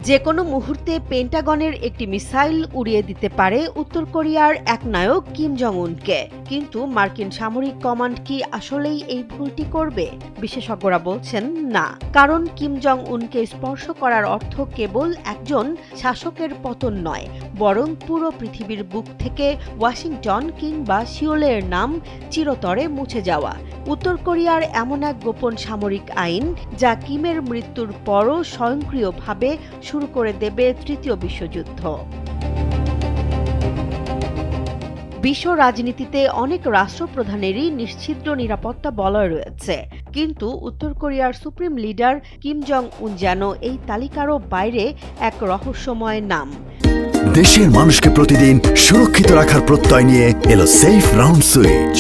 যে কোনো মুহূর্তে পেন্টাগনের একটি মিসাইল উড়িয়ে দিতে পারে উত্তর কোরিয়ার এক নায়ক কিম জং উনকে। কিন্তু মার্কিন সামরিক কমান্ড কি আসলেই এই ভুলটি করবে? বিশেষজ্ঞরা বলছেন না, কারণ কিম জং উনকে স্পর্শ করার অর্থ কেবল একজন শাসকের পতন নয়, বরং পুরো পৃথিবীর বুক থেকে ওয়াশিংটন কিংবা সিওলের নাম চিরতরে মুছে যাওয়া। উত্তর কোরিয়ার এমন এক গোপন সামরিক আইন যা কিমের মৃত্যুর পরও স্বয়ংক্রিয়ভাবে শুরু করে দেবে তৃতীয় বিশ্বযুদ্ধ। বিশ্ব রাজনীতিতে অনেক রাষ্ট্রপ্রধানেরই নিশ্ছিদ্র নিরাপত্তা বলয় রয়েছে, কিন্তু উত্তর কোরিয়ার সুপ্রিম লিডার কিম জং উন যেন এই তালিকারও বাইরে এক রহস্যময় নাম। দেশের মানুষকে প্রতিদিন সুরক্ষিত রাখার প্রত্যয় নিয়ে এলো সেফ রাউন্ড সুইচ।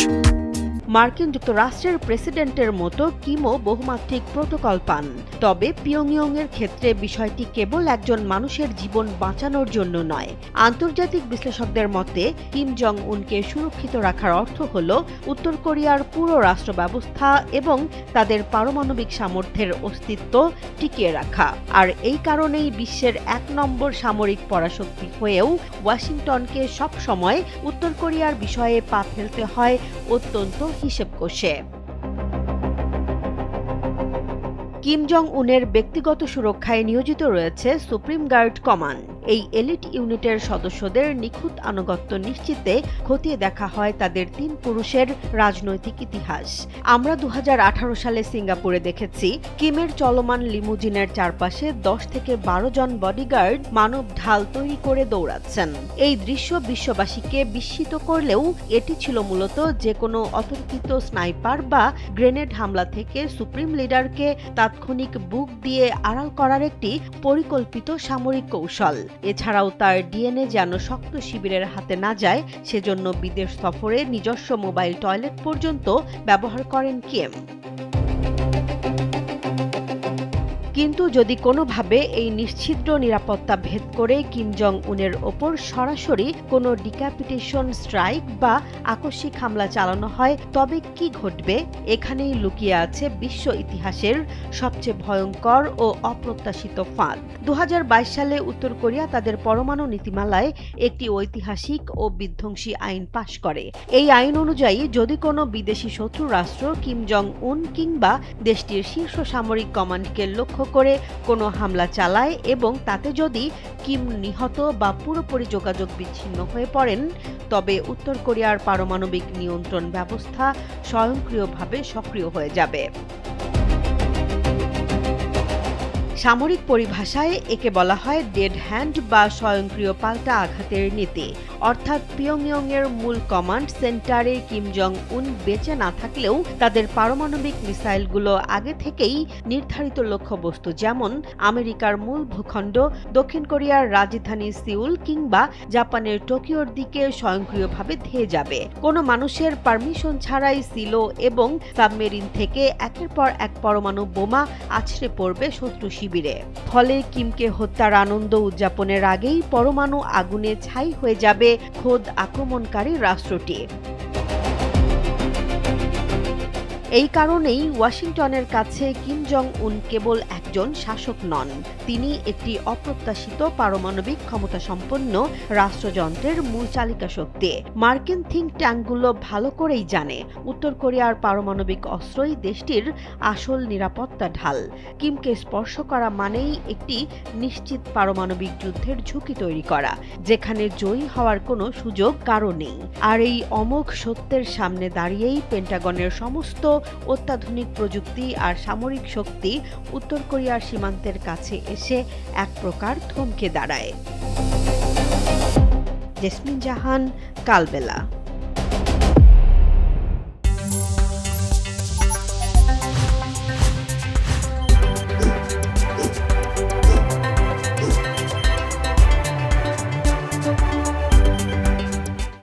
মার্কিন যুক্তরাষ্ট্রের প্রেসিডেন্টের মতো কিমও বহুমাত্রিক প্রোটোকল পান, তবে পিয়ংইয়ংয়ের ক্ষেত্রে বিষয়টি কেবল একজন মানুষের জীবন বাঁচানোর জন্য নয়। আন্তর্জাতিক বিশ্লেষকদের মতে কিম জং উনকে সুরক্ষিত রাখার অর্থ হল উত্তর কোরিয়ার পুরো রাষ্ট্র ব্যবস্থা এবং তাদের পারমাণবিক সামর্থ্যের অস্তিত্ব টিকিয়ে রাখা। আর এই কারণেই বিশ্বের ১ নম্বর সামরিক পরাশক্তি হয়েও ওয়াশিংটনকে সব সময় উত্তর কোরিয়ার বিষয়ে পা ফেলতে হয় অত্যন্ত হিসেব কষে। কিম জং উনের ব্যক্তিগত সুরক্ষায় নিয়োজিত রয়েছে সুপ্রিম গার্ড কমান্ড। এই এলিট ইউনিটের সদস্যদের নিখুঁত আনুগত্য নিশ্চিতে খতিয়ে দেখা হয় তাদের ৩ পুরুষের রাজনৈতিক ইতিহাস। আমরা ২০১৮ সালে সিঙ্গাপুরে দেখেছি কিমের চলমান লিমুজিনের চারপাশে ১০ থেকে ১২ জন বডিগার্ড মানব ঢাল তৈরি করে দৌড়াচ্ছেন। এই দৃশ্য বিশ্ববাসীকে বিস্মিত করলেও এটি ছিল মূলত যে কোনো অতর্কিত স্নাইপার বা গ্রেনেড হামলা থেকে সুপ্রিম লিডারকে তাৎক্ষণিক বুক দিয়ে আড়াল করার একটি পরিকল্পিত সামরিক কৌশল। এছাড়াও তার ডিএনএ যেন শক্ত শিবিরের হাতে না যায় সেজন্য বিদেশ সফরে নিজস্ব মোবাইল টয়লেট পর্যন্ত ব্যবহার করেন কিম। কিন্তু যদি কোনোভাবে এই নিশ্ছিদ্র নিরাপত্তা ভেদ করে কিম জং উনের ওপর সরাসরি কোনো ডিক্যাপিটেশন স্ট্রাইক বা আকস্মিক হামলা চালানো হয়, তবে কি ঘটবে? এখানেই লুকিয়ে আছে বিশ্ব ইতিহাসের সবচেয়ে ভয়ঙ্কর ও অপ্রত্যাশিত ফাঁদ। ২০২২ সালে উত্তর কোরিয়া তাদের পরমাণু নীতিমালায় একটি ঐতিহাসিক ও বিধ্বংসী আইন পাশ করে। এই আইন অনুযায়ী যদি কোনো বিদেশি শত্রু রাষ্ট্র কিম জং উন কিংবা দেশটির শীর্ষ সামরিক কমান্ডকে লক্ষ্য করে কোনো হামলা চালায় এবং তাতে যদি কিম নিহত বা পুরোপুরি যোগাযোগ বিচ্ছিন্ন হয়ে পড়েন, তবে উত্তর কোরিয়ার পারমাণবিক নিয়ন্ত্রণ ব্যবস্থা স্বয়ংক্রিয়ভাবে সক্রিয় হয়ে যাবে। সামরিক পরিভাষায় একে বলা হয় ডেড হ্যান্ড বা স্বয়ংক্রিয় পাল্টা আঘাতের নীতি। অর্থাৎ পিয়ংইয়ংয়ের মূল কমান্ড সেন্টারে কিম জং উন বেঁচে না থাকলেও তাদের পারমাণবিক মিসাইলগুলো আগে থেকেই নির্ধারিত লক্ষ্যবস্তু, যেমন আমেরিকার মূল ভূখণ্ড, দক্ষিণ কোরিয়ার রাজধানী সিউল কিংবা জাপানের টোকিওর দিকে স্বয়ংক্রিয়ভাবে ধেয়ে যাবে। কোনো মানুষের পারমিশন ছাড়াই সিলো এবং সাবমেরিন থেকে একের পর এক পরমাণু বোমা আছড়ে পড়বে শত্রু শিবিরে। ফলে কিমকে হত্যার আনন্দ উদযাপনের আগেই পরমাণু আগুনে ছাই হয়ে যাবে খোদ আক্রমণকারী রাষ্ট্রটি। এই কারণেই ওয়াশিংটনের কাছে কিম জং উন কেবল একজন শাসক নন, তিনি একটি অপ্রত্যাশিত পারমাণবিক ক্ষমতাসম্পন্ন রাষ্ট্রযন্ত্রের মূল চালিকা শক্তি। মার্কিন থিঙ্ক ট্যাঙ্কগুলো ভালো করেই জানে উত্তর কোরিয়ার পারমাণবিক অস্ত্রই দেশটির আসল নিরাপত্তা ঢাল। কিমকে স্পর্শ করা মানেই একটি নিশ্চিত পারমাণবিক যুদ্ধের ঝুঁকি তৈরি করা, যেখানে জয়ী হওয়ার কোনো সুযোগ কারও নেই। আর এই অমোঘ সত্যের সামনে দাঁড়িয়েই পেন্টাগনের সমস্ত অত্যাধুনিক প্রযুক্তি আর সামরিক শক্তি উত্তর কোরিয়ার সীমান্তের কাছে এসে এক প্রকার থমকে দাঁড়ায়। জেসমিন জাহান, কালবেলা।